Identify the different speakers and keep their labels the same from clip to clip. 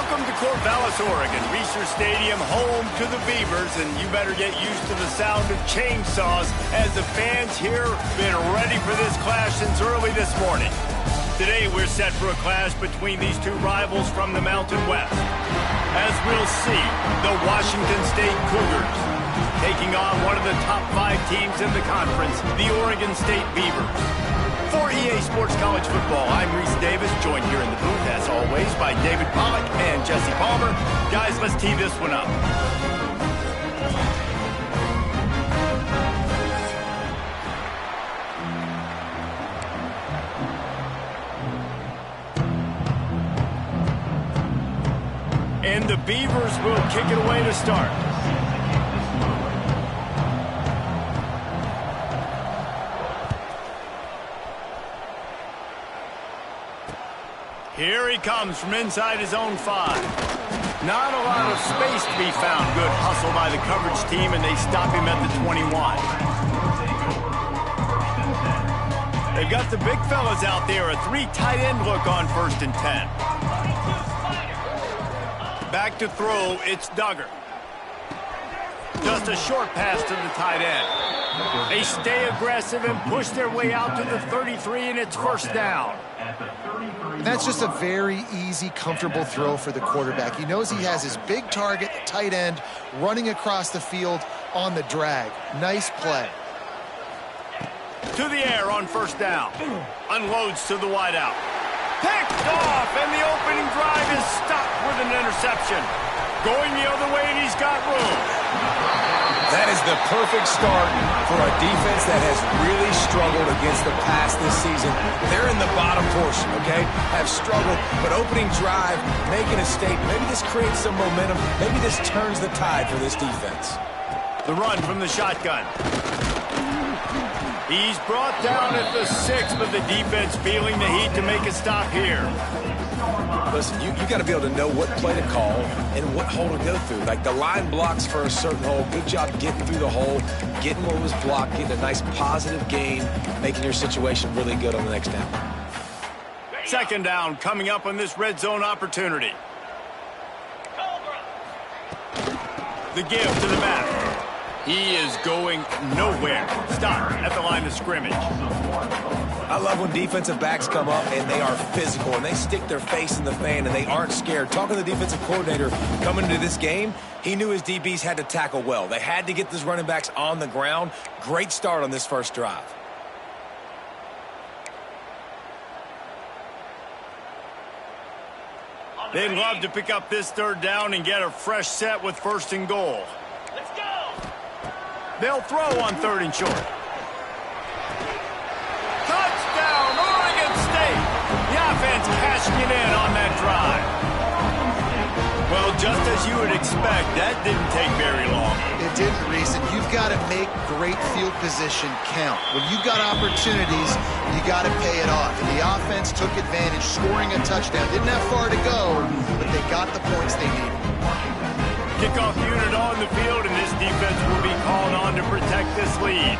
Speaker 1: Welcome to Corvallis, Oregon, Reser Stadium, home to the Beavers, and you better get used to the sound of chainsaws as the fans here have been ready for this clash since early this morning. Today we're set for a clash between these two rivals from the Mountain West. As we'll see, the Washington State Cougars taking on one of the top 5 teams in the conference, the Oregon State Beavers. For EA Sports College Football, I'm Reese Davis, joined here in the booth, as always, by David Pollack and Jesse Palmer. Guys, let's tee this one up. And the Beavers will kick it away to start. Here he comes from inside his own 5. Not a lot of space to be found. Good hustle by the coverage team, and they stop him at the 21. They've got the big fellas out there. A 3 tight end look on 1st and 10. Back to throw, it's Duggar. Just a short pass to the tight end. They stay aggressive and push their way out to the 33, and it's 1st down.
Speaker 2: And that's just a very easy, comfortable throw for the quarterback. He knows he has his big target, the tight end, running across the field on the drag. Nice play.
Speaker 1: To the air on 1st down. Unloads to the wideout. Picked off, and the opening drive is stopped with an interception. Going the other way, and he's got room.
Speaker 3: That is the perfect start for a defense that has really struggled against the pass this season. They're in the bottom portion, okay? Have struggled, but opening drive, making a statement. Maybe this creates some momentum. Maybe this turns the tide for this defense.
Speaker 1: The run from the shotgun. He's brought down at the 6, but the defense feeling the heat to make a stop here.
Speaker 3: Listen, you got to be able to know what play to call and what hole to go through. Like the line blocks for a certain hole. Good job getting through the hole, getting what was blocked, getting a nice positive gain, making your situation really good on the next down.
Speaker 1: 2nd down coming up on this red zone opportunity. The give to the back. He is going nowhere. Stop at the line of scrimmage.
Speaker 3: I love when defensive backs come up and they are physical and they stick their face in the fan and they aren't scared. Talking to the defensive coordinator coming into this game, he knew his DBs had to tackle well. They had to get those running backs on the ground. Great start on this first drive.
Speaker 1: They'd love to pick up this 3rd down and get a fresh set with 1st and goal. Let's go! They'll throw on 3rd and short. Touchdown, Oregon State! The offense cashing it in on that drive. Well, just as you would expect, that didn't take very long.
Speaker 2: It didn't, Reese, and you've got to make great field position count. When you've got opportunities, you got to pay it off. And the offense took advantage, scoring a touchdown. Didn't have far to go, but they got the points they needed.
Speaker 1: Kickoff unit on the field, and this defense will be called on to protect this lead.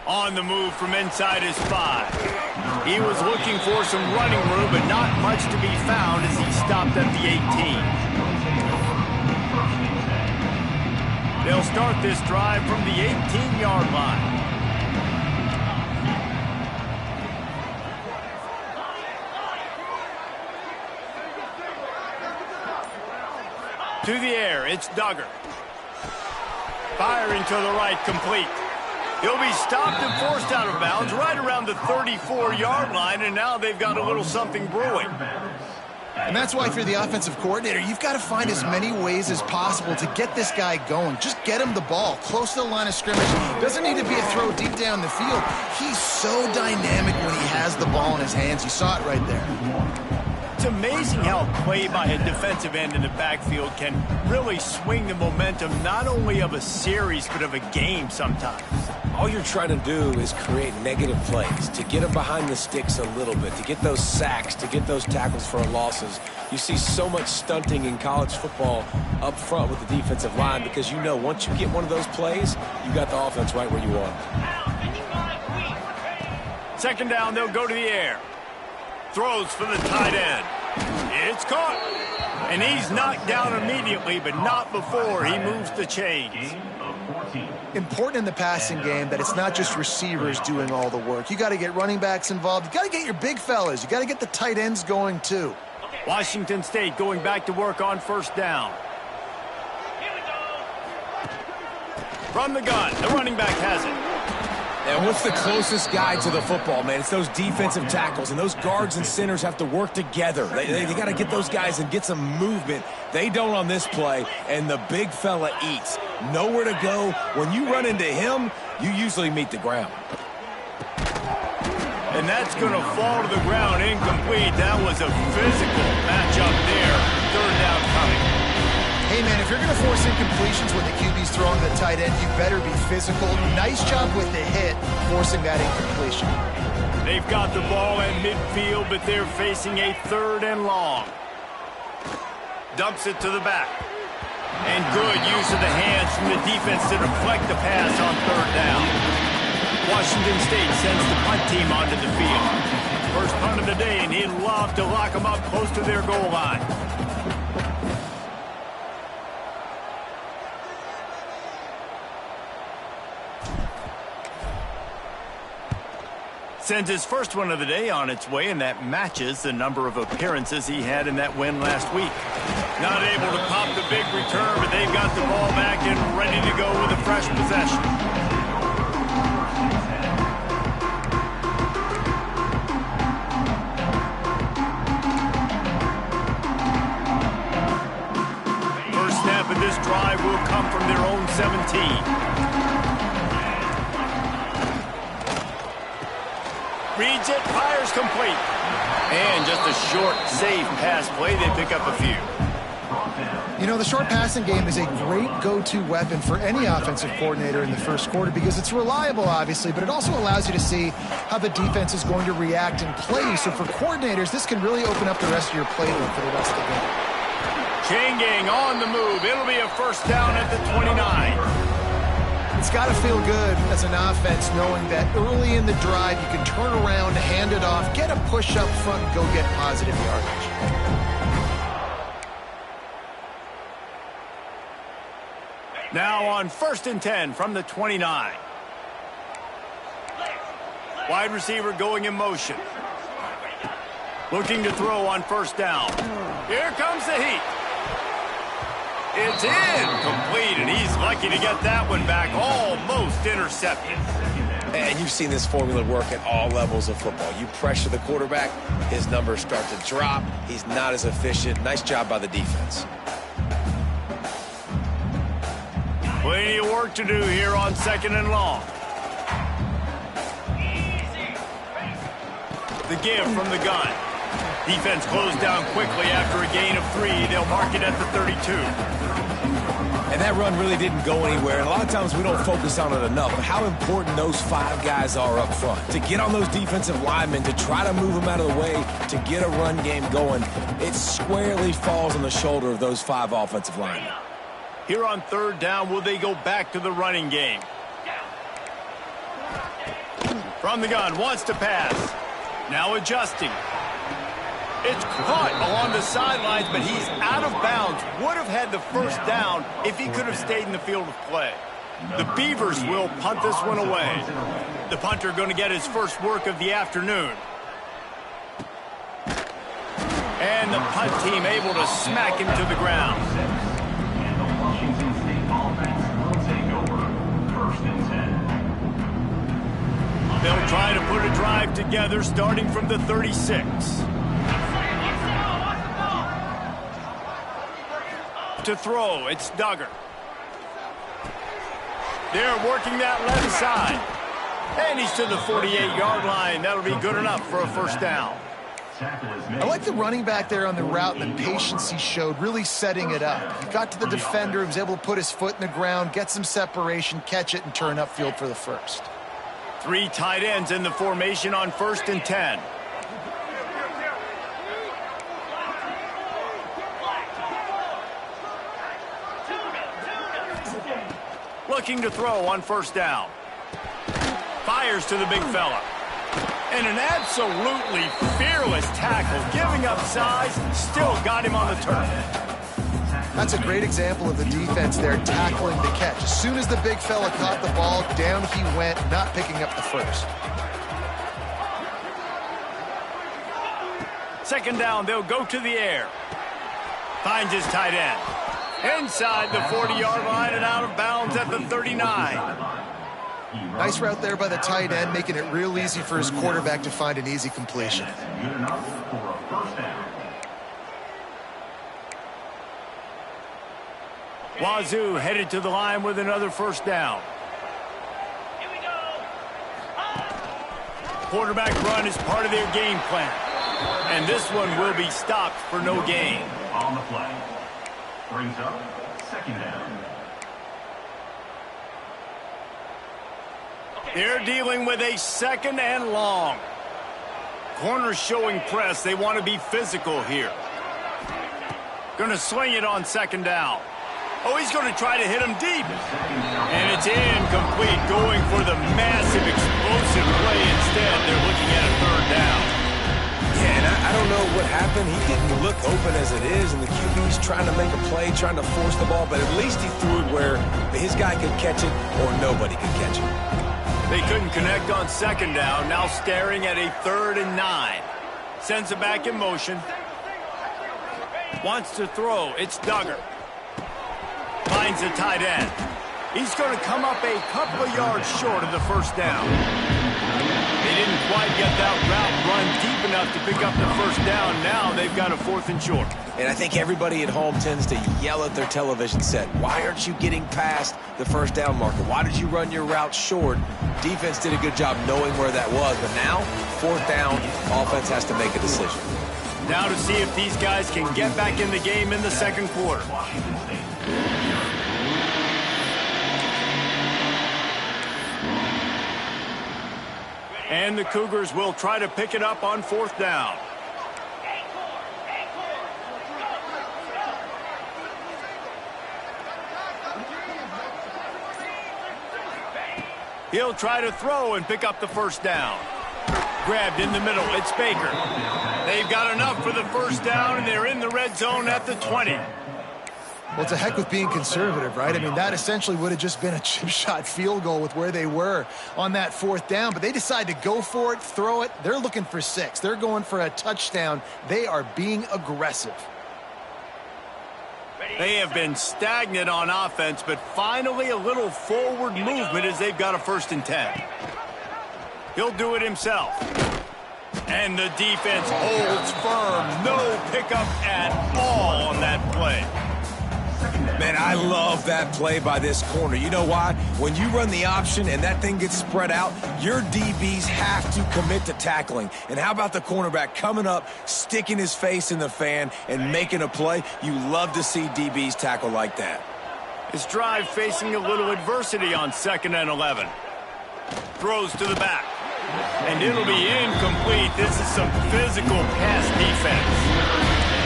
Speaker 1: On the move from inside his 5. He was looking for some running room, but not much to be found as he stopped at the 18. They'll start this drive from the 18-yard line. To the air, it's Duggar. Firing to the right, complete. He'll be stopped and forced out of bounds right around the 34-yard line, and now they've got a little something brewing.
Speaker 2: And that's why, if you're the offensive coordinator, you've got to find as many ways as possible to get this guy going. Just get him the ball close to the line of scrimmage. Doesn't need to be a throw deep down the field. He's so dynamic when he has the ball in his hands. You saw it right there.
Speaker 1: It's amazing how a play by a defensive end in the backfield can really swing the momentum not only of a series but of a game sometimes.
Speaker 3: All you're trying to do is create negative plays, to get them behind the sticks a little bit, to get those sacks, to get those tackles for losses. You see so much stunting in college football up front with the defensive line because you know once you get one of those plays, you got the offense right where you want.
Speaker 1: second down, they'll go to the air. Throws for the tight end. It's caught. And he's knocked down immediately, but not before he moves the chains.
Speaker 2: Important in the passing game that it's not just receivers doing all the work. You got to get running backs involved. You got to get your big fellas. You got to get the tight ends going too.
Speaker 1: Washington State going back to work on first down. From the gun, the running back has it.
Speaker 3: And what's the closest guy to the football, man? It's those defensive tackles, and those guards and centers have to work together. They got to get those guys and get some movement. They don't on this play, and the big fella eats. Nowhere to go. When you run into him, you usually meet the ground.
Speaker 1: And that's going to fall to the ground incomplete. That was a physical matchup there. Third down coming.
Speaker 2: Hey, man, if you're going to force incompletions when the QB's throwing the tight end, you better be physical. Nice job with the hit, forcing that incompletion.
Speaker 1: They've got the ball at midfield, but they're facing a third and long. Dumps it to the back. And good use of the hands from the defense to deflect the pass on third down. Washington State sends the punt team onto the field. First punt of the day, and he'd love to lock them up close to their goal line. Sends his first one of the day on its way, and that matches the number of appearances he had in that win last week. Not able to pop the big return, but they've got the ball back and ready to go with a fresh possession. First snap of this drive will come from their own 17. Reads it, fires complete. And just a short, safe pass play. They pick up a few.
Speaker 2: You know, the short passing game is a great go-to weapon for any offensive coordinator in the first quarter because it's reliable, obviously, but it also allows you to see how the defense is going to react and play. So for coordinators, this can really open up the rest of your playbook for the rest of the game.
Speaker 1: Chain gang on the move. It'll be a first down at the 29.
Speaker 2: It's got to feel good as an offense knowing that early in the drive you can turn around, hand it off, get a push up front, and go get positive yardage.
Speaker 1: Now on 1st and 10 from the 29. Wide receiver going in motion. Looking to throw on first down. Here comes the heat. It's incomplete, and he's lucky to get that one back, almost intercepted.
Speaker 3: And you've seen this formula work at all levels of football. You pressure the quarterback, his numbers start to drop. He's not as efficient. Nice job by the defense.
Speaker 1: Plenty of work to do here on second and long. The give from the gun. Defense closed down quickly after a gain of 3. They'll mark it at the 32.
Speaker 3: And that run really didn't go anywhere. And a lot of times we don't focus on it enough. But how important those 5 guys are up front. To get on those defensive linemen, to try to move them out of the way, to get a run game going, it squarely falls on the shoulder of those 5 offensive linemen.
Speaker 1: Here on third down, will they go back to the running game? From the gun, wants to pass. Now adjusting. It's caught along the sidelines, but he's out of bounds. Would have had the first down if he could have stayed in the field of play. The Beavers will punt this one away. The punter going to get his first work of the afternoon. And the punt team able to smack him to the ground. They'll try to put a drive together starting from the 36. To throw, it's Duggar. They're working that left side. And he's to the 48-yard line. That'll be good enough for a first down.
Speaker 2: I like the running back there on the route and the patience he showed, really setting it up. He got to the defender, he was able to put his foot in the ground, get some separation, catch it, and turn upfield for the first.
Speaker 1: 3 tight ends in the formation on 1st and 10. Looking to throw on first down. Fires to the big fella. And an absolutely fearless tackle, giving up size, still got him on the turf.
Speaker 2: That's a great example of the defense there tackling the catch. As soon as the big fella caught the ball, down he went, not picking up the first.
Speaker 1: Second down, they'll go to the air. Finds his tight end. Inside the 40-yard line and out of bounds at the 39.
Speaker 2: Nice route there by the tight end, making it real easy for his quarterback to find an easy completion.
Speaker 1: Wazoo headed to the line with another first down. Quarterback run is part of their game plan. And this one will be stopped for no gain.
Speaker 4: On the play. Brings up second down.
Speaker 1: They're dealing with a second and long. Corners showing press. They want to be physical here. Going to swing it on second down. Oh, he's going to try to hit him deep. And it's incomplete, going for the massive explosive play instead. They're looking at a third down.
Speaker 3: Yeah, and I don't know what happened. He didn't look open as it is, and the QB's trying to make a play, trying to force the ball, but at least he threw it where his guy could catch it or nobody could catch it.
Speaker 1: They couldn't connect on second down, now staring at a 3rd and 9. Sends it back in motion. Wants to throw, it's Duggar. Finds the tight end. He's going to come up a couple of yards short of the first down. They didn't quite get that route run deep enough to pick up the first down. Now they've got a 4th and short.
Speaker 3: And I think everybody at home tends to yell at their television set. Why aren't you getting past the first down marker? Why did you run your route short? Defense did a good job knowing where that was. But now, 4th down, offense has to make a decision.
Speaker 1: Now to see if these guys can get back in the game in the second quarter. And the Cougars will try to pick it up on 4th down. He'll try to throw and pick up the first down. Grabbed in the middle, it's Baker. They've got enough for the first down, and they're in the red zone at the 20.
Speaker 2: Well, it's a heck with being conservative, right? I mean, that essentially would have just been a chip shot field goal with where they were on that 4th down. But they decide to go for it, throw it. They're looking for 6. They're going for a touchdown. They are being aggressive.
Speaker 1: They have been stagnant on offense, but finally a little forward movement as they've got a 1st and 10. He'll do it himself. And the defense holds firm. No pickup at all on that play.
Speaker 3: Man, I love that play by this corner. You know why? When you run the option and that thing gets spread out, your DBs have to commit to tackling. And how about the cornerback coming up, sticking his face in the fan, and making a play? You love to see DBs tackle like that.
Speaker 1: His drive facing a little adversity on 2nd and 11. Throws to the back. And it'll be incomplete. This is some physical pass defense.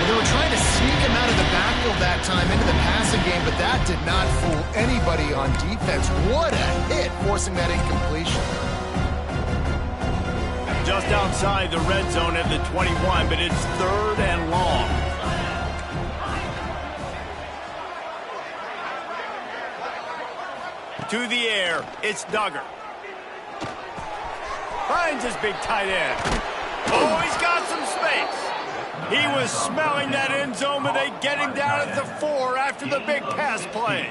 Speaker 2: Well, they were trying to sneak him out of the backfield that time into the passing game, but that did not fool anybody on defense. What a hit, forcing that incompletion.
Speaker 1: Just outside the red zone at the 21, but it's 3rd and long. To the air, it's Duggar. Finds his big tight end. Oh, he's got some space. He was smelling that end zone, but they get him down at the 4 after the big pass play.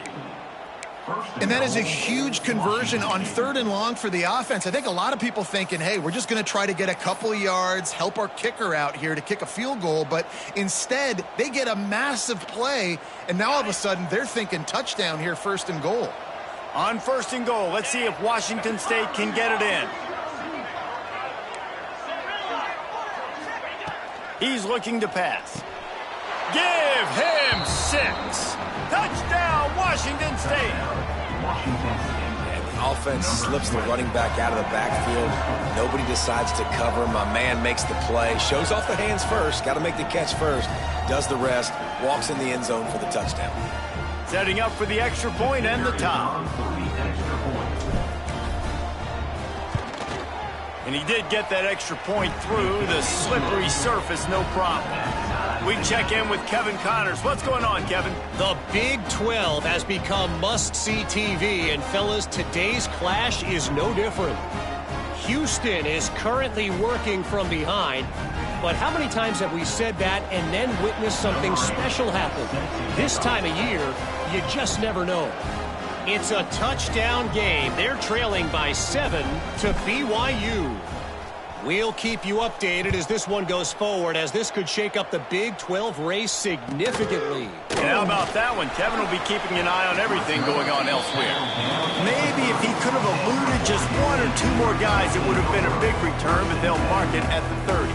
Speaker 2: And that is a huge conversion on 3rd and long for the offense. I think a lot of people thinking, hey, we're just going to try to get a couple of yards, help our kicker out here to kick a field goal. But instead, they get a massive play, and now all of a sudden they're thinking touchdown here, 1st and goal.
Speaker 1: On 1st and goal, let's see if Washington State can get it in. He's looking to pass. Give him 6. Touchdown, Washington State.
Speaker 3: And the offense slips the running back out of the backfield. Nobody decides to cover. My man makes the play. Shows off the hands first. Got to make the catch first. Does the rest. Walks in the end zone for the touchdown.
Speaker 1: Setting up for the extra point and the tie. And he did get that extra point through the slippery surface, no problem. We check in with Kevin Connors. What's going on, Kevin?
Speaker 5: The Big 12 has become must-see TV, and fellas, today's clash is no different. Houston is currently working from behind, but how many times have we said that and then witnessed something special happen? This time of year, you just never know. It's a touchdown game. They're trailing by 7 to BYU. We'll keep you updated as this one goes forward, as this could shake up the Big 12 race significantly.
Speaker 1: And how about that one? Kevin will be keeping an eye on everything going on elsewhere. Maybe if he could have eluded just 1 or 2 more guys, it would have been a big return, but they'll mark it at the 30.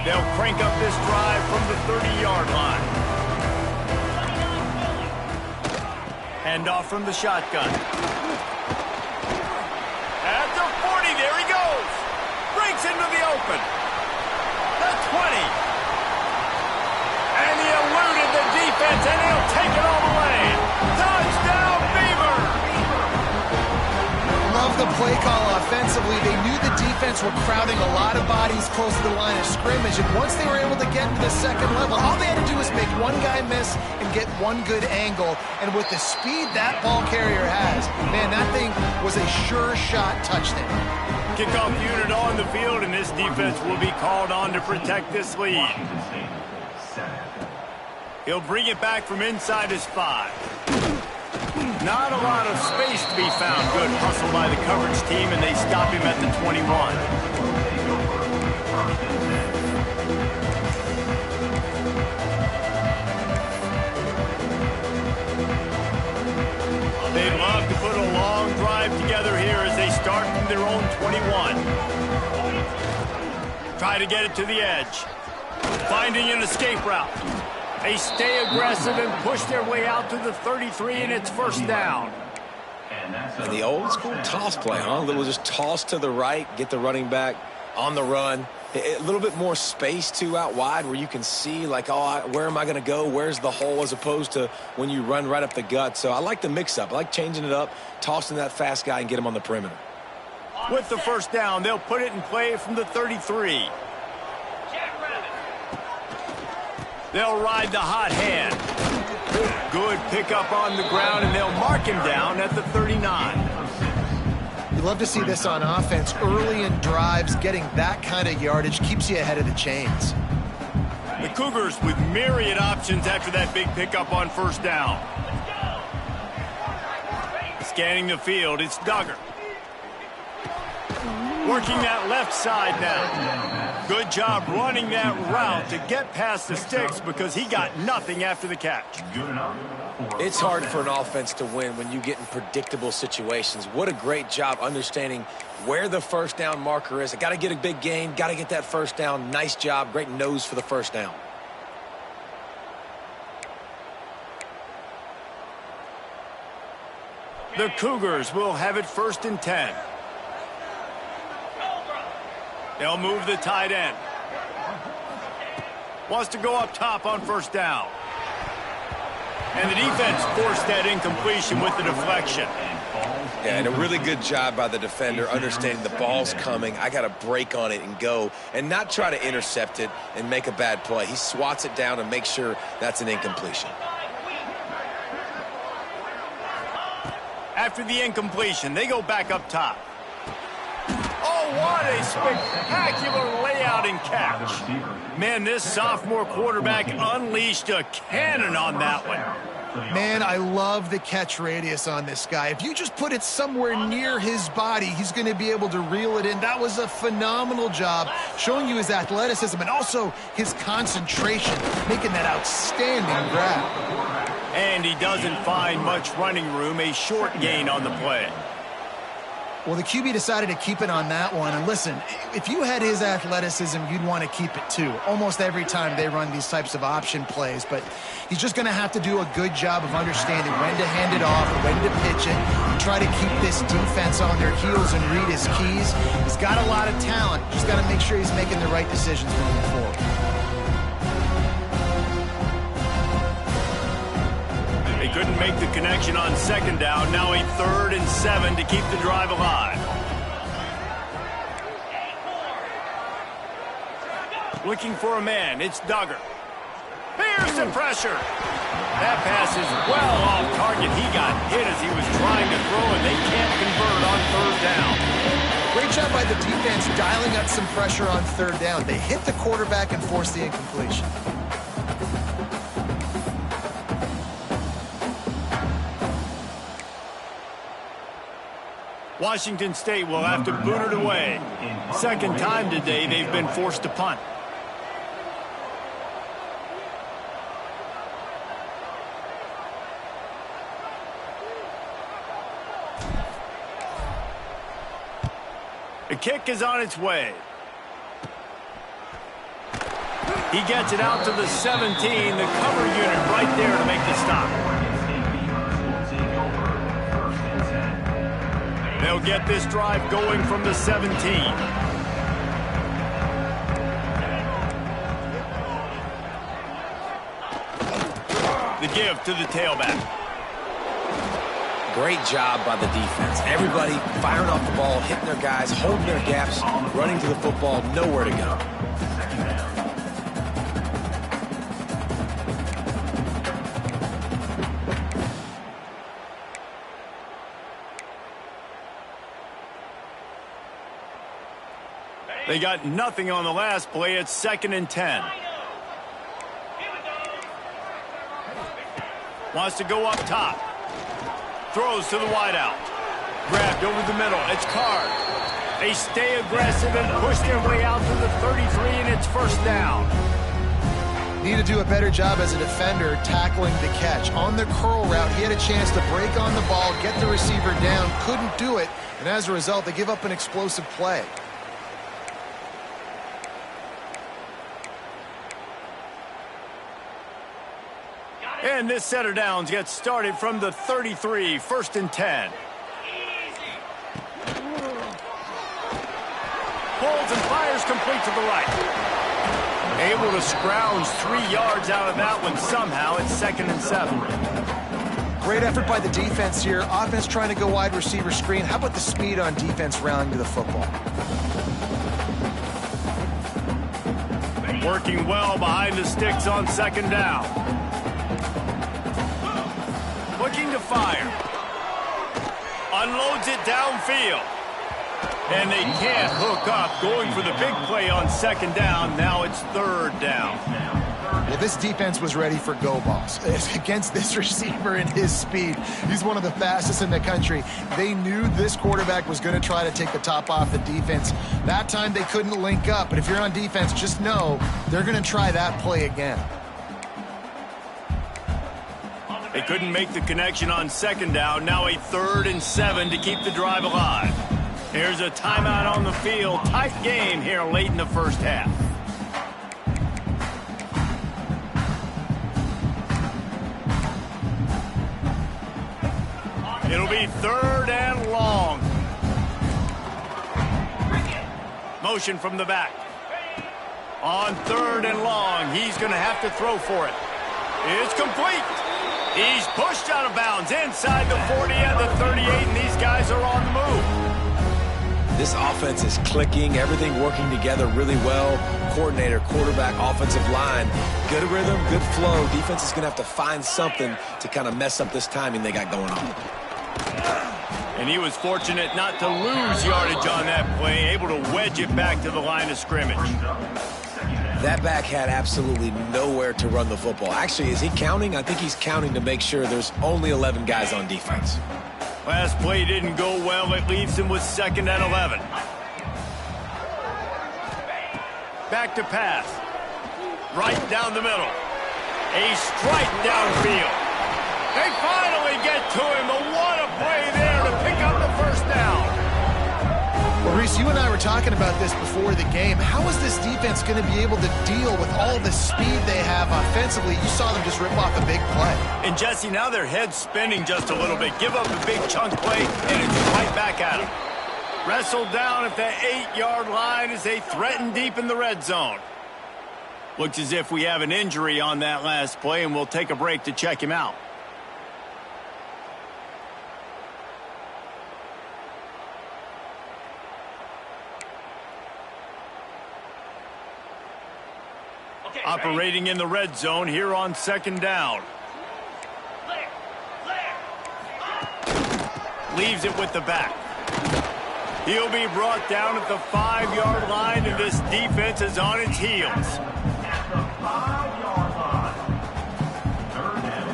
Speaker 1: They'll crank up this drive from the 30-yard line. Hand off from the shotgun. At the 40, there he goes. Breaks into the open. The 20. And he eluded the defense, and he'll take it all the way. Touchdown, Beaver!
Speaker 2: Love the play call offensively. They knew the defense were crowding a lot of bodies close to the line of scrimmage, and once they were able to get to the second level, all they had to do was make one guy miss and get one good angle, and with the speed that ball carrier has, man, that thing was a sure shot touchdown.
Speaker 1: Kickoff unit on the field, and this defense will be called on to protect this lead. He'll bring it back from inside his 5. Not a lot of space to be found. Good hustle by the coverage team, and they stop him at the 21. They love to put a long drive together here as they start from their own 21. Try to get it to the edge. Finding an escape route. They stay aggressive and push their way out to the 33, and it's first down.
Speaker 3: And the old school toss play, huh? A little just toss to the right, get the running back on the run. A little bit more space, too, out wide where you can see, like, oh, where am I going to go? Where's the hole, as opposed to when you run right up the gut. So I like the mix-up. I like changing it up, tossing that fast guy and get him on the perimeter.
Speaker 1: With the first down, they'll put it in play from the 33. They'll ride the hot hand. Good pickup on the ground, and they'll mark him down at the 39.
Speaker 2: You love to see this on offense. Early in drives, getting that kind of yardage keeps you ahead of the chains.
Speaker 1: The Cougars with myriad options after that big pickup on first down. Scanning the field, it's Duggar. Working that left side now. Good job running that route to get past the sticks because he got nothing after the catch.
Speaker 3: It's hard for an offense to win when you get in predictable situations. What a great job understanding where the first down marker is. I got to get a big gain, got to get that first down. Nice job, great nose for the first down.
Speaker 1: The Cougars will have it 1st and 10. They'll move the tight end. Wants to go up top on first down. And the defense forced that incompletion with the deflection.
Speaker 3: Yeah, and a really good job by the defender understanding the ball's coming. I got to break on it and go and not try to intercept it and make a bad play. He swats it down and makes sure that's an incompletion.
Speaker 1: After the incompletion, they go back up top. Oh, what a spectacular layout and catch. Man, this sophomore quarterback unleashed a cannon on that one.
Speaker 2: Man, I love the catch radius on this guy. If you just put it somewhere near his body, he's going to be able to reel it in. That was a phenomenal job, showing you his athleticism and also his concentration, making that outstanding grab.
Speaker 1: And he doesn't find much running room, a short gain on the play.
Speaker 2: Well, the QB decided to keep it on that one. And listen, if you had his athleticism, you'd want to keep it too. Almost every time they run these types of option plays. But he's just going to have to do a good job of understanding when to hand it off, when to pitch it, and try to keep this defense on their heels and read his keys. He's got a lot of talent. Just got to make sure he's making the right decisions moving forward.
Speaker 1: They couldn't make the connection on second down. Now a 3rd and 7 to keep the drive alive. Looking for a man. It's Duggar. Here's the pressure. That pass is well off target. He got hit as he was trying to throw, and they can't convert on 3rd down.
Speaker 2: Great job by the defense dialing up some pressure on 3rd down. They hit the quarterback and forced the incompletion.
Speaker 1: Washington State will have to boot it away. Second time today they've been forced to punt. The kick is on its way. He gets it out to the 17, the cover unit right there to make the stop. They'll get this drive going from the 17. The give to the tailback.
Speaker 3: Great job by the defense. Everybody firing off the ball, hitting their guys, holding their gaps, running to the football, nowhere to go.
Speaker 1: They got nothing on the last play. It's 2nd and 10. Wants to go up top. Throws to the wideout. Grabbed over the middle. It's Card. They stay aggressive and push their way out to the 33, and it's 1st down.
Speaker 2: Need to do a better job as a defender tackling the catch. On the curl route, he had a chance to break on the ball, get the receiver down, couldn't do it, and as a result, they give up an explosive play.
Speaker 1: And this set of downs gets started from the 33, 1st and 10. Pulls and fires complete to the right. Able to scrounge 3 yards out of that one somehow. It's 2nd and 7.
Speaker 2: Great effort by the defense here. Offense trying to go wide receiver screen. How about the speed on defense rallying to the football?
Speaker 1: Working well behind the sticks on 2nd down. Looking to fire. Unloads it downfield. And they can't hook up. Going for the big play on 2nd down. Now it's 3rd down.
Speaker 2: Well, this defense was ready for go balls. Against this receiver and his speed, he's one of the fastest in the country. They knew this quarterback was going to try to take the top off the defense. That time they couldn't link up. But if you're on defense, just know they're going to try that play again.
Speaker 1: They couldn't make the connection on 2nd down. Now a 3rd and 7 to keep the drive alive. Here's a timeout on the field. Tight game here late in the 1st half. It'll be 3rd and long. Motion from the back. On 3rd and long, he's going to have to throw for it. It's complete. He's pushed out of bounds inside the 40 and the 38, and these guys are on the move.
Speaker 3: This offense is clicking, everything working together really well. Coordinator, quarterback, offensive line, good rhythm, good flow. Defense is going to have to find something to kind of mess up this timing they got going on.
Speaker 1: And he was fortunate not to lose yardage on that play, able to wedge it back to the line of scrimmage.
Speaker 3: That back had absolutely nowhere to run the football. Actually, is he counting? I think he's counting to make sure there's only 11 guys on defense.
Speaker 1: Last play didn't go well. It leaves him with 2nd and 11. Back to pass. Right down the middle. A strike downfield. They finally get to him, but what a play there to pick up the 1st down.
Speaker 2: Well, Reese, you and I were talking about this before the game. How is this defense going to be able to deal with all the speed they have offensively? You saw them just rip off a big play.
Speaker 1: And, Jesse, now their head's spinning just a little bit. Give up a big chunk play, and it's right back at them. Wrestled down at the 8-yard line as they threaten deep in the red zone. Looks as if we have an injury on that last play, and we'll take a break to check him out. Operating in the red zone here on 2nd down. Leaves it with the back. He'll be brought down at the 5-yard line, and this defense is on its heels.
Speaker 4: At the 5-yard line. 3rd down.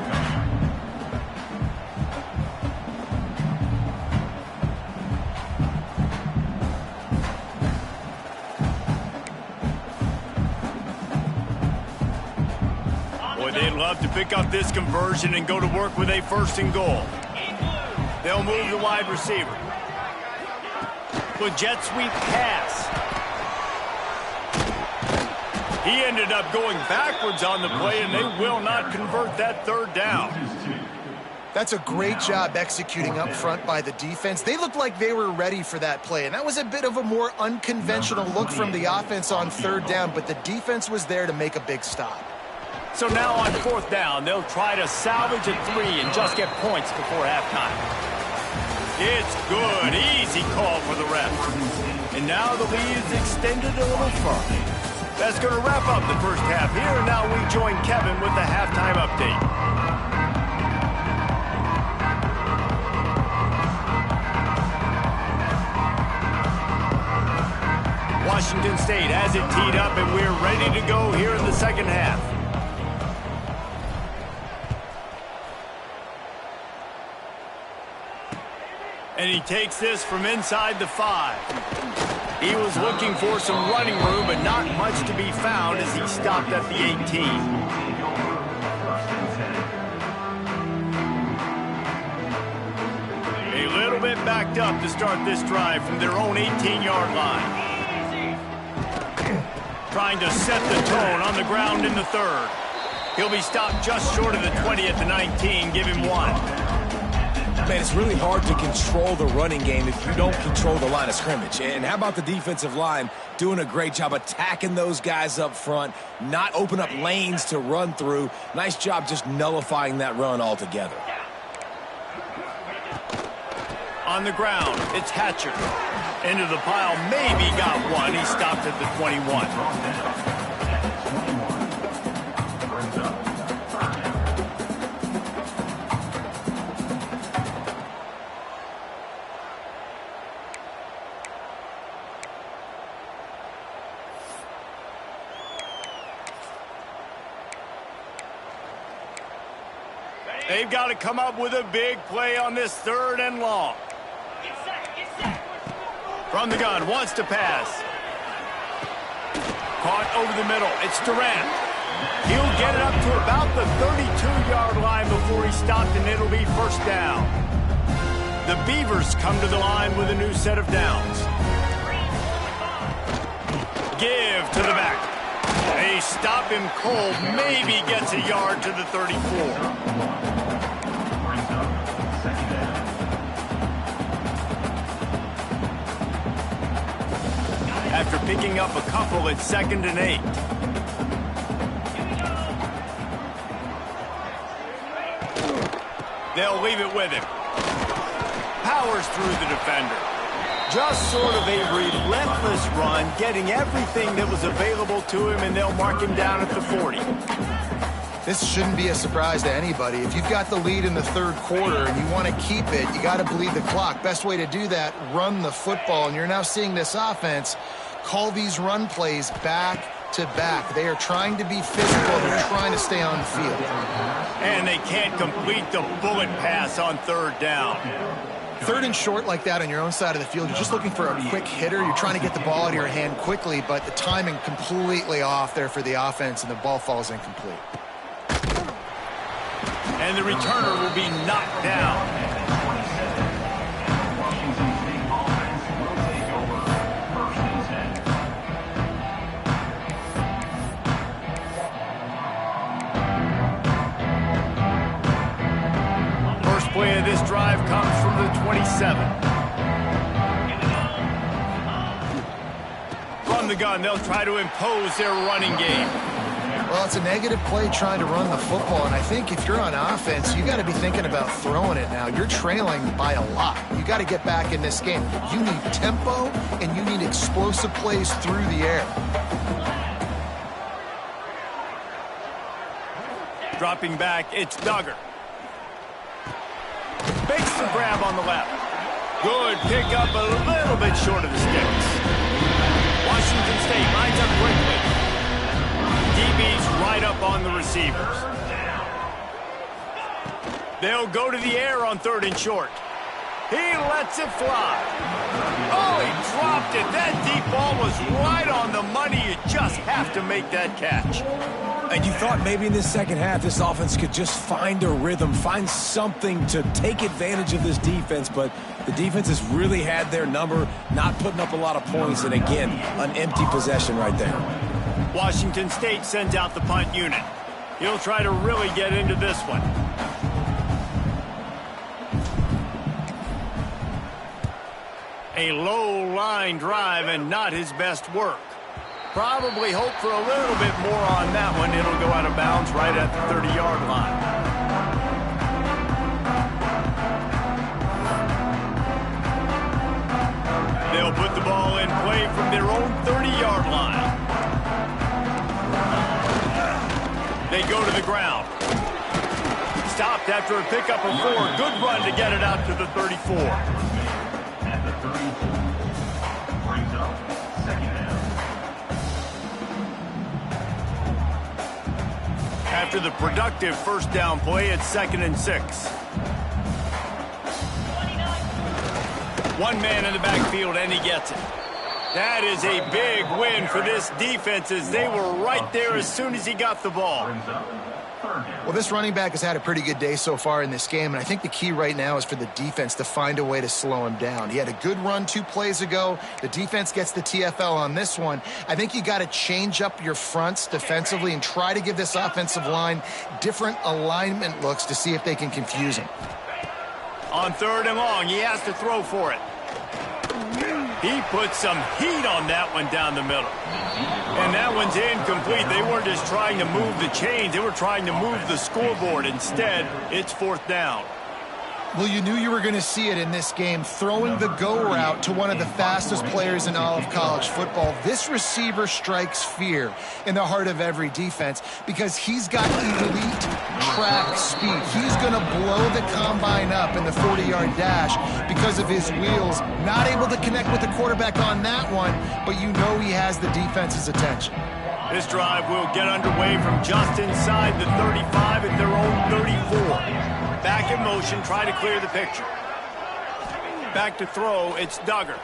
Speaker 1: Boy, they'd love to pick up this conversion and go to work with a 1st and goal. They'll move the wide receiver. With jet sweep pass. He ended up going backwards on the play, and they will not convert that 3rd down.
Speaker 2: That's a great job executing up front by the defense. They looked like they were ready for that play, and that was a bit of a more unconventional look from the offense on 3rd down, but the defense was there to make a big stop.
Speaker 1: So now on 4th down, they'll try to salvage a 3 and just get points before halftime. It's good. Easy call for the ref. And now the lead is extended a little further. That's going to wrap up the first half here. And now we join Kevin with the halftime update. Washington State has it teed up, and we're ready to go here in the 2nd half. And he takes this from inside the 5. He was looking for some running room, but not much to be found as he stopped at the 18. A little bit backed up to start this drive from their own 18-yard line. Trying to set the tone on the ground in the 3rd. He'll be stopped just short of the 20 at the 19. Give him 1.
Speaker 3: Man, it's really hard to control the running game if you don't control the line of scrimmage. And how about the defensive line doing a great job attacking those guys up front, not open up lanes to run through. Nice job just nullifying that run altogether.
Speaker 1: On the ground, it's Hatcher. Into the pile, maybe got 1. He stopped at the 21. They've got to come up with a big play on this 3rd and long. From the gun, wants to pass. Caught over the middle. It's Durant. He'll get it up to about the 32-yard line before he stopped, and it'll be 1st down. The Beavers come to the line with a new set of downs. Give to the back. They stop him cold. Maybe gets a yard to the 34. After picking up a couple, it's 2nd and 8. They'll leave it with him. Powers through the defender. Just sort of a relentless run, getting everything that was available to him, and they'll mark him down at the 40.
Speaker 2: This shouldn't be a surprise to anybody. If you've got the lead in the 3rd quarter and you want to keep it, you got to bleed the clock. Best way to do that, run the football. And you're now seeing this offense call these run plays back to back. They are trying to be physical. They're trying to stay on the field.
Speaker 1: And they can't complete the bullet pass on 3rd down.
Speaker 2: 3rd and short like that on your own side of the field, you're just looking for a quick hitter. You're trying to get the ball out of your hand quickly, but the timing completely off there for the offense, and the ball falls incomplete.
Speaker 1: And the returner will be knocked down. First play of this drive comes from the 27. From the gun, they'll try to impose their running game.
Speaker 2: Well, it's a negative play trying to run the football, and I think if you're on offense, you got to be thinking about throwing it now. You're trailing by a lot. You got to get back in this game. You need tempo, and you need explosive plays through the air.
Speaker 1: Dropping back, it's Duggar. Makes the grab on the left. Good pick up, a little bit short of the sticks. Washington State lines up quickly. DB's right up on the receivers. They'll go to the air on 3rd and short. He lets it fly. Oh, he dropped it. That deep ball was right on the money. You just have to make that catch.
Speaker 3: And you thought maybe in this second half this offense could just find a rhythm, find something to take advantage of this defense, but the defense has really had their number, not putting up a lot of points, and again, an empty possession right there.
Speaker 1: Washington State sends out the punt unit. He'll try to really get into this one. A low line drive and not his best work. Probably hope for a little bit more on that one. It'll go out of bounds right at the 30-yard line. They'll put the ball in play from their own 30-yard line. They go to the ground. Stopped after a pickup of 4. Good run to get it out to the 34.
Speaker 4: At the 34. Brings up 2nd down.
Speaker 1: After the productive first down play, it's 2nd and 6. One man in the backfield, and he gets it. That is a big win for this defense, as they were right there as soon as he got the ball.
Speaker 2: Well, this running back has had a pretty good day so far in this game, and I think the key right now is for the defense to find a way to slow him down. He had a good run 2 plays ago. The defense gets the TFL on this one. I think you got to change up your fronts defensively and try to give this offensive line different alignment looks to see if they can confuse him.
Speaker 1: On 3rd and long, he has to throw for it. He put some heat on that one down the middle. And that one's incomplete. They weren't just trying to move the chains. They were trying to move the scoreboard. Instead, it's 4th down.
Speaker 2: Well, you knew you were going to see it in this game, throwing the go route to one of the fastest players in all of college football. This receiver strikes fear in the heart of every defense because he's got elite track speed. He's going to blow the combine up in the 40-yard dash because of his wheels. Not able to connect with the quarterback on that one, but you know he has the defense's attention.
Speaker 1: This drive will get underway from just inside the 35 at their own 34. Back in motion, try to clear the picture. Back to throw, it's Duggar.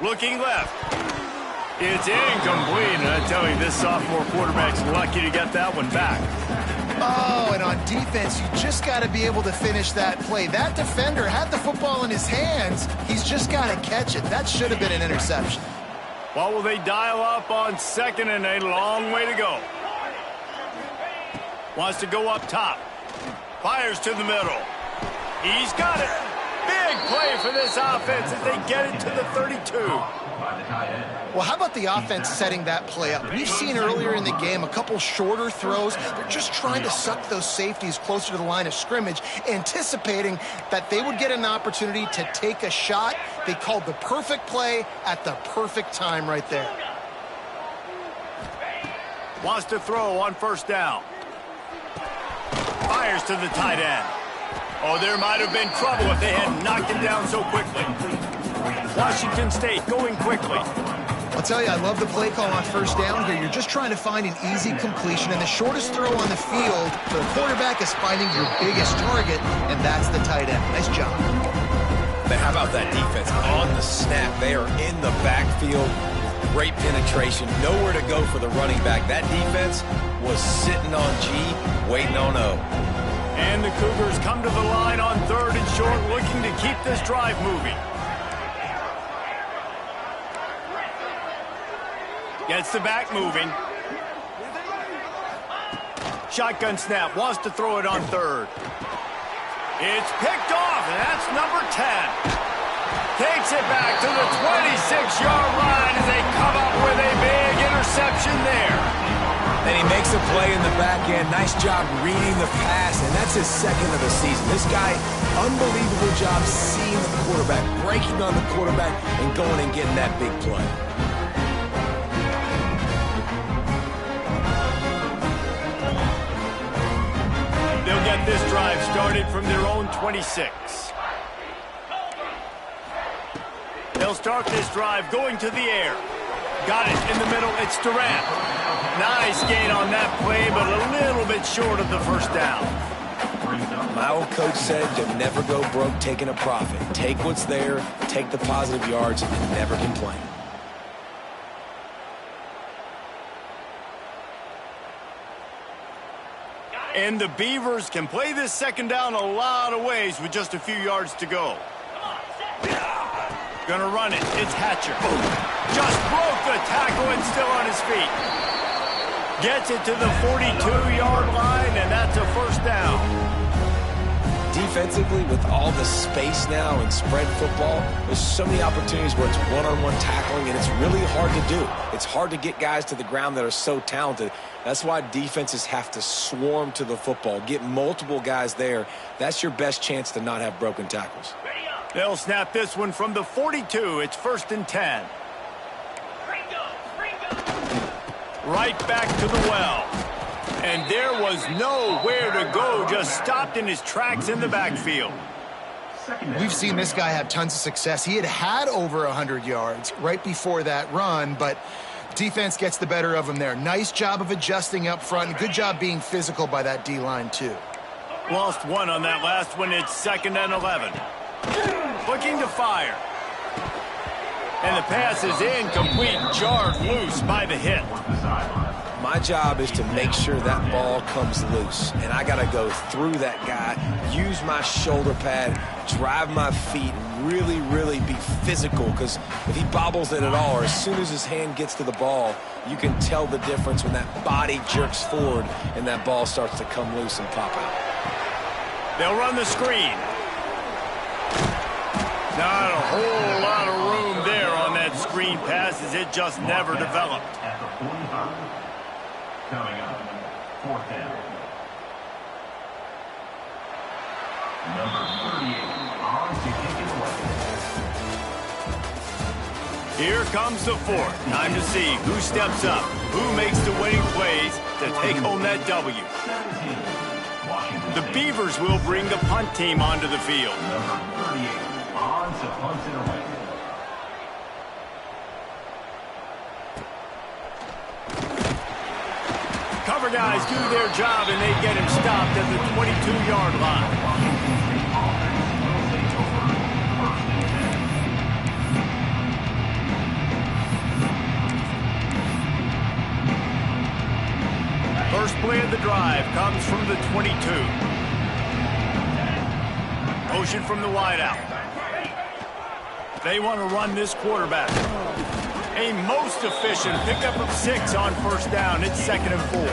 Speaker 1: Looking left. It's incomplete, and I tell you, this sophomore quarterback's lucky to get that one back.
Speaker 2: Oh, and on defense, you just got to be able to finish that play. That defender had the football in his hands. He's just got to catch it. That should have been an interception.
Speaker 1: Well, will they dial up on 2nd and a long way to go? Wants to go up top. Fires to the middle. He's got it. Big play for this offense as they get it to the 32.
Speaker 2: Well, how about the offense setting that play up? We've seen earlier in the game a couple shorter throws. They're just trying to suck those safeties closer to the line of scrimmage, anticipating that they would get an opportunity to take a shot. They called the perfect play at the perfect time right there.
Speaker 1: Wants to throw on 1st down. Fires to the tight end. Oh, there might have been trouble if they had knocked it down so quickly. Washington State going quickly.
Speaker 2: I'll tell you, I love the play call on 1st down here. You're just trying to find an easy completion, and the shortest throw on the field for the quarterback is finding your biggest target, and that's the tight end. Nice job.
Speaker 3: But how about that defense? On the snap, they are in the backfield. Great penetration, nowhere to go for the running back. That defense was sitting on G, waiting on O.
Speaker 1: And the Cougars come to the line on 3rd and short, looking to keep this drive moving. Gets the back moving. Shotgun snap, wants to throw it on 3rd. It's picked off, and that's number 10. Takes it back to the 26-yard line as they come up with a big interception there.
Speaker 3: And he makes a play in the back end. Nice job reading the pass, and that's his 2nd of the season. This guy, unbelievable job seeing the quarterback, breaking on the quarterback, and going and getting that big play.
Speaker 1: get this drive started from their own 26. They'll start this drive going to the air. Got it in the middle. It's Durant. Nice gain on that play, but a little bit short of the first down.
Speaker 3: My old coach said you'll never go broke taking a profit. Take what's there, take the positive yards, and never complain.
Speaker 1: And the Beavers can play this second down a lot of ways with just a few yards to go. Gonna run it. It's Hatcher. Just broke the tackle and still on his feet. Gets it to the 42-yard line, and that's a first down.
Speaker 3: Defensively, with all the space now and spread football, there's so many opportunities where it's one-on-one tackling, and it's really hard to do. It's hard to get guys to the ground that are so talented. That's why defenses have to swarm to the football, get multiple guys there. That's your best chance to not have broken tackles.
Speaker 1: They'll snap this one from the 42. It's 1st and 10. Right back to the well. And there was nowhere to go, just stopped in his tracks in the backfield.
Speaker 2: We've seen this guy have tons of success. He had over 100 yards right before that run, but defense gets the better of him there. Nice job of adjusting up front, and good job being physical by that D-line too.
Speaker 1: Lost one on that last one. It's 2nd and 11. Looking to fire. And the pass is incomplete, jarred loose by the hit.
Speaker 3: My job is to make sure that ball comes loose, and I got to go through that guy, use my shoulder pad, drive my feet, really, really be physical, because if he bobbles it at all, or as soon as his hand gets to the ball, you can tell the difference when that body jerks forward and that ball starts to come loose and pop out.
Speaker 1: They'll run the screen. Not a whole lot of room there on that screen pass, as it just never developed.
Speaker 4: At the 45. Coming up, 4th down. Number 38 on to kick it away.
Speaker 1: Here comes the 4th. Time to see who steps up, who makes the winning plays to take home that W.
Speaker 4: 17, Washington
Speaker 1: The
Speaker 4: State.
Speaker 1: Beavers will bring the punt team onto the field.
Speaker 4: Number 38 on to punt it away.
Speaker 1: Cover guys do their job, and they get him stopped at the 22-yard line. First play of the drive comes from the 22. Motion from the wideout. They want to run this quarterback. A most efficient pickup of 6 on first down. It's 2nd and 4.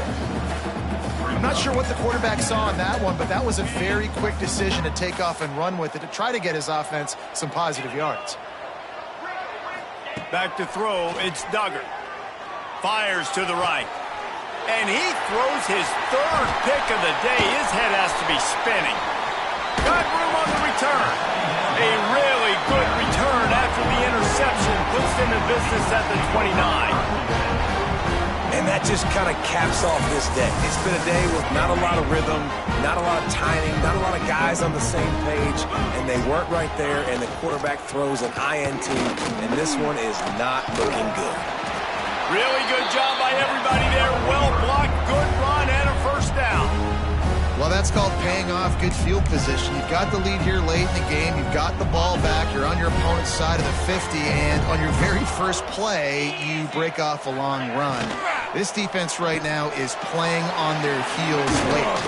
Speaker 2: I'm not sure what the quarterback saw on that one, but that was a very quick decision to take off and run with it to try to get his offense some positive yards.
Speaker 1: Back to throw, it's Duggar. Fires to the right. And he throws his 3rd pick of the day. His head has to be spinning. Got room on the return. A really good return after the interception puts them in business at the 29.
Speaker 3: And that just kind of caps off this day. It's been a day with not a lot of rhythm, not a lot of timing, not a lot of guys on the same page, and they weren't right there, and the quarterback throws an INT, and this one is not looking good.
Speaker 1: Really good job by everybody there. Well blocked, good run, and a first down.
Speaker 2: Well, that's called paying off good field position. You've got the lead here late in the game. You've got the ball back. You're on your opponent's side of the 50, and on your very first play, you break off a long run. This defense right now is playing on their heels late.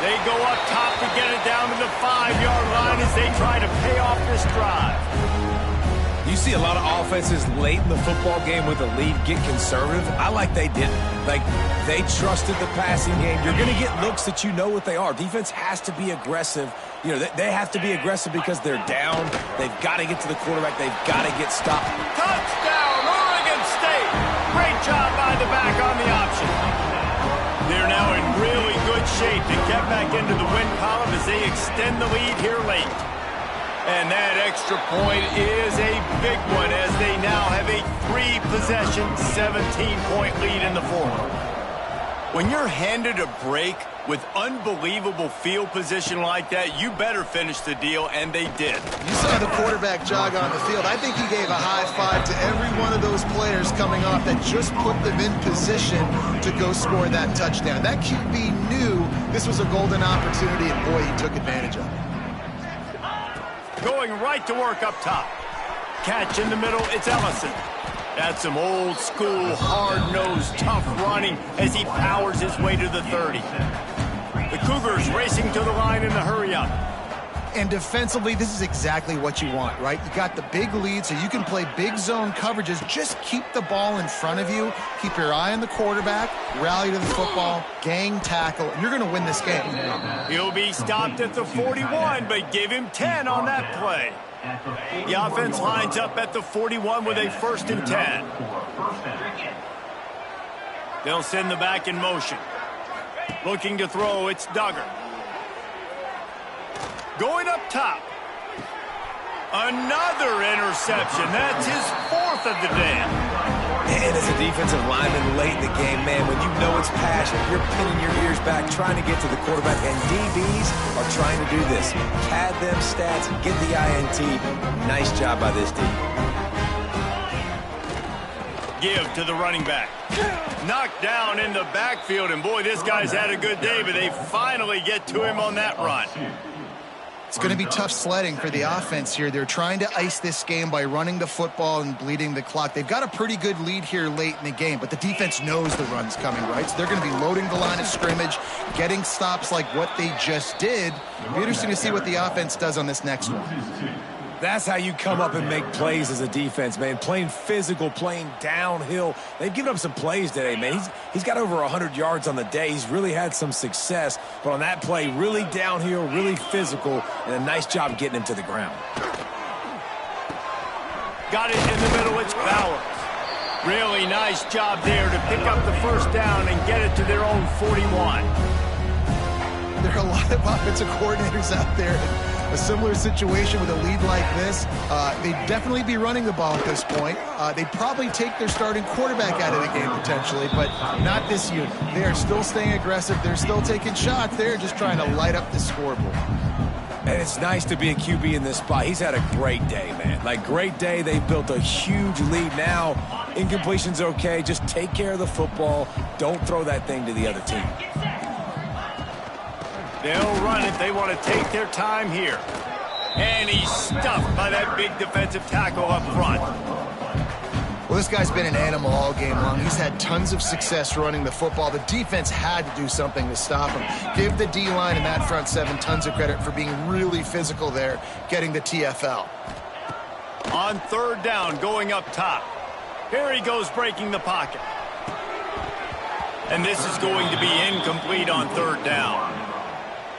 Speaker 1: They go up top to get it down to the 5-yard line as they try to pay off this drive.
Speaker 3: You see a lot of offenses late in the football game with a lead get conservative. I like they didn't. Like, they trusted the passing game. You're going to get looks that you know what they are. Defense has to be aggressive. You know, they have to be aggressive because they're down. They've got to get to the quarterback. They've got to get stopped.
Speaker 1: Touchdown, Oregon State. Great job by the back on the option. They're now in really good shape to get back into the win column as they extend the lead here late. And that extra point is a big one as they now have a 3-possession, 17-point lead in the fourth. When you're handed a break with unbelievable field position like that, you better finish the deal, and they did.
Speaker 2: You saw the quarterback jog on the field. I think he gave a high five to every one of those players coming off that just put them in position to go score that touchdown. That QB knew this was a golden opportunity, and boy, he took advantage of it.
Speaker 1: Going right to work up top. Catch in the middle, it's Ellison. That's some old-school, hard-nosed, tough running as he powers his way to the 30. The Cougars racing to the line in the hurry-up.
Speaker 2: And defensively, this is exactly what you want, right? You got the big lead, so you can play big zone coverages. Just keep the ball in front of you. Keep your eye on the quarterback. Rally to the football. Gang tackle. And you're going to win this game.
Speaker 1: He'll be stopped at the 41, but give him 10 on that play. The offense lines up at the 41 with a 1st and 10. They'll send the back in motion. Looking to throw, it's Duggar. Going up top. Another interception. That's his 4th of the day.
Speaker 3: And as a defensive lineman late in the game, man, when you know it's passion, you're pinning your ears back, trying to get to the quarterback, and DBs are trying to do this. Pad them stats, get the INT. Nice job by this D.
Speaker 1: Give to the running back. Knocked down in the backfield, and boy, this guy's had a good day, but they finally get to him on that run.
Speaker 2: It's going to be tough sledding for the offense here. They're trying to ice this game by running the football and bleeding the clock. They've got a pretty good lead here late in the game, but the defense knows the run's coming, right? So they're going to be loading the line of scrimmage, getting stops like what they just did. It'll be interesting to see what the offense does on this next one.
Speaker 3: That's how you come up and make plays as a defense, man. Playing physical, playing downhill. They've given up some plays today, man. He's got over 100 yards on the day. He's really had some success. But on that play, really downhill, really physical, and a nice job getting him to the ground.
Speaker 1: Got it in the middle, it's Bowers. Really nice job there to pick up the 1st down and get it to their own 41.
Speaker 2: There are a lot of offensive coordinators out there. A similar situation with a lead like this, they'd definitely be running the ball at this point. They'd probably take their starting quarterback out of the game potentially, but not this unit. They are still staying aggressive. They're still taking shots. They're just trying to light up the scoreboard.
Speaker 3: And it's nice to be a QB in this spot. He's had a great day, man. Like, great day. They've built a huge lead now. Incompletion's okay. Just take care of the football. Don't throw that thing to the other team.
Speaker 1: They'll run it. They want to take their time here. And he's stuffed by that big defensive tackle up front.
Speaker 2: Well, this guy's been an animal all game long. He's had tons of success running the football. The defense had to do something to stop him. Give the D-line and that front 7 tons of credit for being really physical there, getting the TFL.
Speaker 1: On 3rd down, going up top. Here he goes, breaking the pocket. And this is going to be incomplete on 3rd down.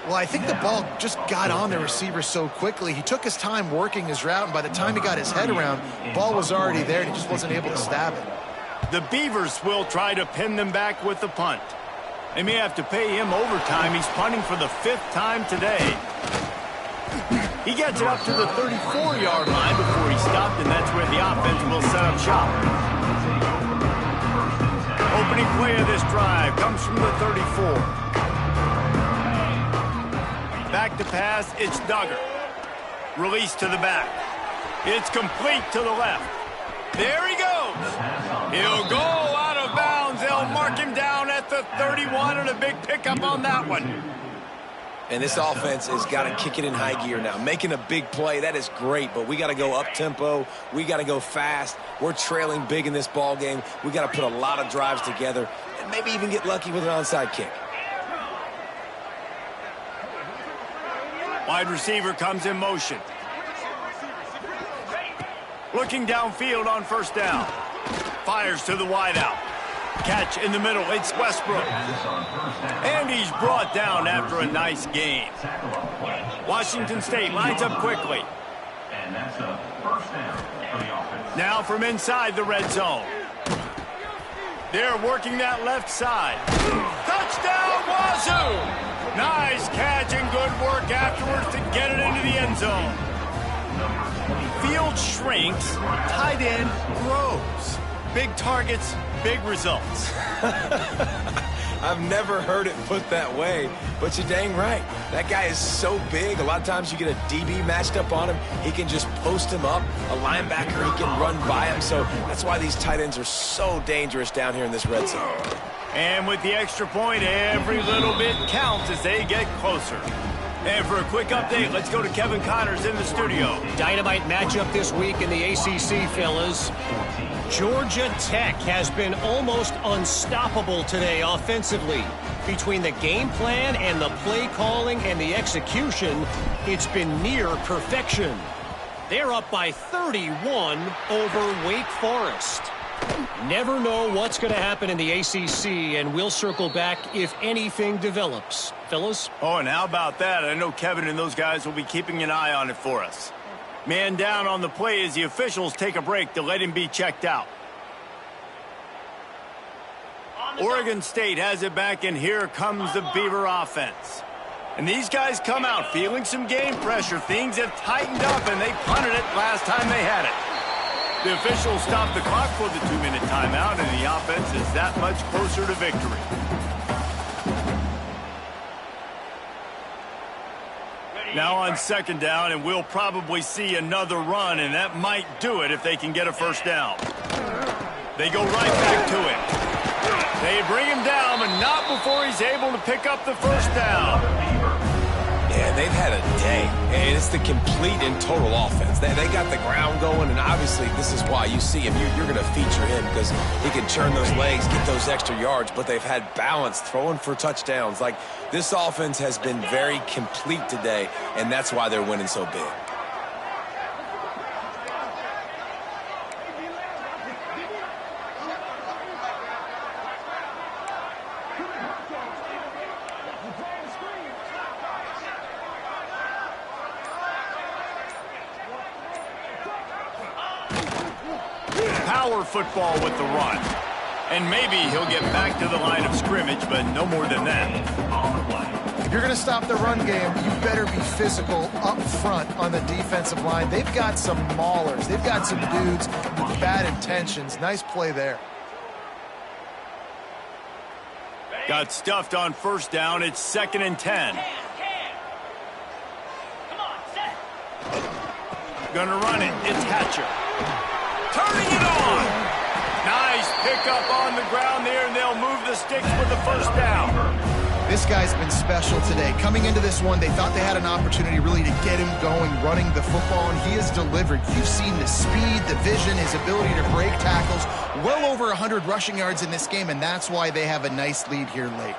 Speaker 2: Well, I think the ball just got on the receiver so quickly. He took his time working his route, and by the time he got his head around, the ball was already there, and he just wasn't able to stab it.
Speaker 1: The Beavers will try to pin them back with the punt. They may have to pay him overtime. He's punting for the 5th time today. He gets it up to the 34-yard line before he stopped, and that's where the offense will set up shop. Opening play of this drive comes from the 34. Back to pass, it's Duggar. Release to the back. It's complete to the left. There he goes. He'll go out of bounds. They'll mark him down at the 31, and a big pickup on that one.
Speaker 3: And this offense has got to kick it in high gear now. Making a big play, that is great, but we got to go up-tempo. We got to go fast. We're trailing big in this ball game. We got to put a lot of drives together and maybe even get lucky with an onside kick.
Speaker 1: Wide receiver comes in motion. Looking downfield on 1st down. Fires to the wideout. Catch in the middle. It's Westbrook. And he's brought down after a nice gain. Washington State lines up quickly. Now from inside the red zone. They're working that left side. Touchdown, Wazoo! Nice catch and good work afterwards to get it into the end zone. Field shrinks, tight end grows. Big targets, big results.
Speaker 3: I've never heard it put that way, but you're dang right. That guy is so big. A lot of times you get a DB matched up on him. He can just post him up. A linebacker, he can run by him. So that's why these tight ends are so dangerous down here in this red zone.
Speaker 1: And with the extra point, every little bit counts as they get closer. And for a quick update, let's go to Kevin Connors in the studio.
Speaker 5: Dynamite matchup this week in the ACC, fellas. Georgia Tech has been almost unstoppable today offensively. Between the game plan and the play calling and the execution, it's been near perfection. They're up by 31 over Wake Forest. Never know what's going to happen in the ACC, and we'll circle back if anything develops. Fellas?
Speaker 1: Oh, and how about that? I know Kevin and those guys will be keeping an eye on it for us. Man down on the play as the officials take a break to let him be checked out. Oregon State has it back, and here comes the Beaver offense. And these guys come out feeling some game pressure. Things have tightened up, and they punted it last time they had it. The officials stopped the clock for the 2-minute timeout, and the offense is that much closer to victory. Now on second down, and we'll probably see another run, and that might do it if they can get a first down. They go right back to him. They bring him down, but not before he's able to pick up the first down.
Speaker 3: Yeah, they've had a day, and it's the complete and total offense. They got the ground going, and obviously this is why you see him. You're going to feature him because he can churn those legs, get those extra yards, but they've had balance throwing for touchdowns. Like, this offense has been very complete today, and that's why they're winning so big.
Speaker 1: Power football with the run. And maybe he'll get back to the line of scrimmage, but no more than that.
Speaker 2: If you're going to stop the run game, you better be physical up front on the defensive line. They've got some maulers. They've got some dudes with bad intentions. Nice play there.
Speaker 1: Got stuffed on first down. It's 2nd and 10. Gonna run it. It's Hatcher. Turning it on. Nice pickup on the ground there, and they'll move the sticks with the first down.
Speaker 2: This guy's been special today. Coming into this one, they thought they had an opportunity really to get him going, running the football, and he has delivered. You've seen the speed, the vision, his ability to break tackles. Well over 100 rushing yards in this game, and that's why they have a nice lead here late.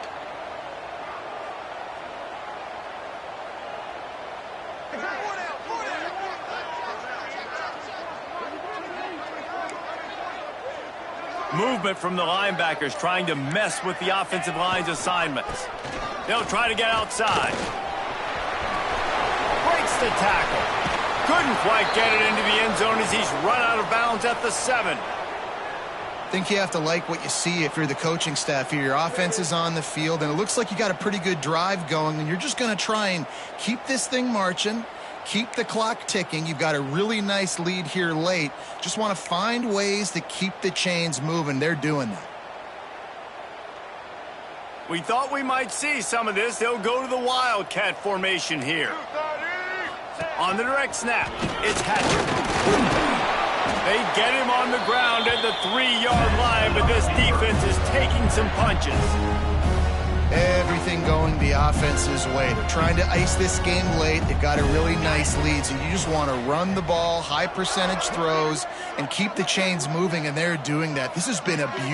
Speaker 1: Movement from the linebackers trying to mess with the offensive line's assignments. They'll try to get outside. Breaks the tackle. Couldn't quite get it into the end zone as he's run out of bounds at the 7.
Speaker 2: I think you have to like what you see if you're the coaching staff here. Your offense is on the field, and it looks like you got a pretty good drive going, and you're just going to try and keep this thing marching. Keep the clock ticking. You've got a really nice lead here late. Just want to find ways to keep the chains moving. They're doing that.
Speaker 1: We thought we might see some of this. They'll go to the Wildcat formation here. On the direct snap, it's Hatcher. They get him on the ground at the 3-yard line, but this defense is taking some punches.
Speaker 2: Everything going the offense's way. They're trying to ice this game late. They've got a really nice lead, so you just want to run the ball, high percentage throws, and keep the chains moving, and they're doing that. This has been a beautiful